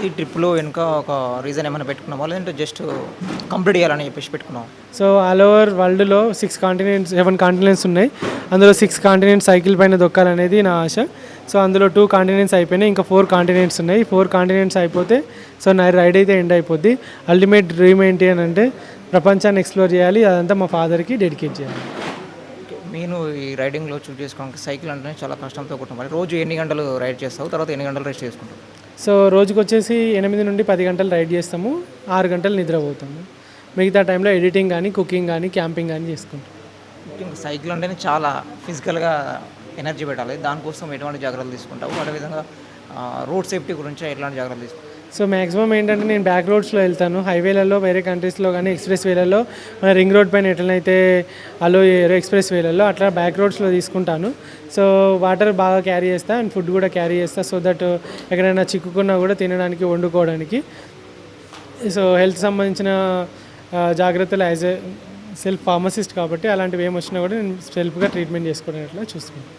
ఈ ట్రిప్‌లో వెనుక ఒక రీజన్ ఏమైనా పెట్టుకున్నావా? లేదంటే జస్ట్ కంప్లీట్ చేయాలని చెప్పేసి పెట్టుకున్నావా? సో ఆల్ ఓవర్ వరల్డ్‌లో 7 కాంటినెంట్స్ ఉన్నాయి. అందులో 6 కాంటినెంట్స్ సైకిల్ పైన దొక్కాలనేది నా ఆశ. సో అందులో 2 కాంటినెంట్స్ అయిపోయినాయి. ఇంకా 4 కాంటినెంట్స్ ఉన్నాయి. 4 కాంటినెంట్స్ అయిపోతే సో నా రైడ్ అయితే ఎండ్ అయిపోద్ది. అల్టిమేట్ డ్రీమ్ ఏంటి అనంటే ప్రపంచాన్ని ఎక్స్‌ప్లోర్ చేయాలి. అదంతా మా ఫాదర్‌కి డెడికేట్ చేయాలి. నేను ఈ రైడింగ్‌లో చూజ్ చేసుకోవడానికి సైకిల్ అంటేనే చాలా కష్టంతో కూడుకున్న పని. రోజు ఎన్ని గంటలు రైడ్ చేస్తావు? తర్వాత ఎన్ని గంటలు రెస్ట్ చేసుకుంటావు? సో రోజుకొచ్చేసి 8 నుండి 10 గంటలు రైడ్ చేస్తాము. 6 గంటలు నిద్రపోతాము. మిగతా టైంలో ఎడిటింగ్ కానీ, కుకింగ్ కానీ, క్యాంపింగ్ కానీ చేసుకుంటాం. ముఖ్యంగా సైకిల్ అంటేనే చాలా ఫిజికల్‌గా ఎనర్జీ పెట్టాలి. దానికోసం ఎటువంటి జాగ్రత్తలు తీసుకుంటావు? అదేవిధంగా రోడ్ సేఫ్టీ గురించి ఎట్లాంటి జాగ్రత్తలు తీసుకుంటావు? సో మ్యాక్సిమం ఏంటంటే నేను బ్యాక్ రోడ్స్లో వెళ్తాను. హైవేలలో వేరే కంట్రీస్లో కానీ ఎక్స్ప్రెస్ వేలలో మన రింగ్ రోడ్ పైన ఎట్లనైతే అలో ఎక్స్ప్రెస్ వేలలో అట్లా బ్యాక్ రోడ్స్లో తీసుకుంటాను. సో వాటర్ బాగా క్యారీ చేస్తా అండ్ ఫుడ్ కూడా క్యారీ చేస్తా. సో దట్ ఎక్కడైనా చిక్కుకున్నా కూడా తినడానికి, వండుకోవడానికి. సో హెల్త్ సంబంధించిన జాగ్రత్తలు యాజ్ ఎ సెల్ఫ్ ఫార్మసిస్ట్ కాబట్టి అలాంటివి ఏమి వచ్చినా కూడా నేను సెల్ఫ్గా ట్రీట్మెంట్ చేసుకోవడానికి చూసుకుంటాను.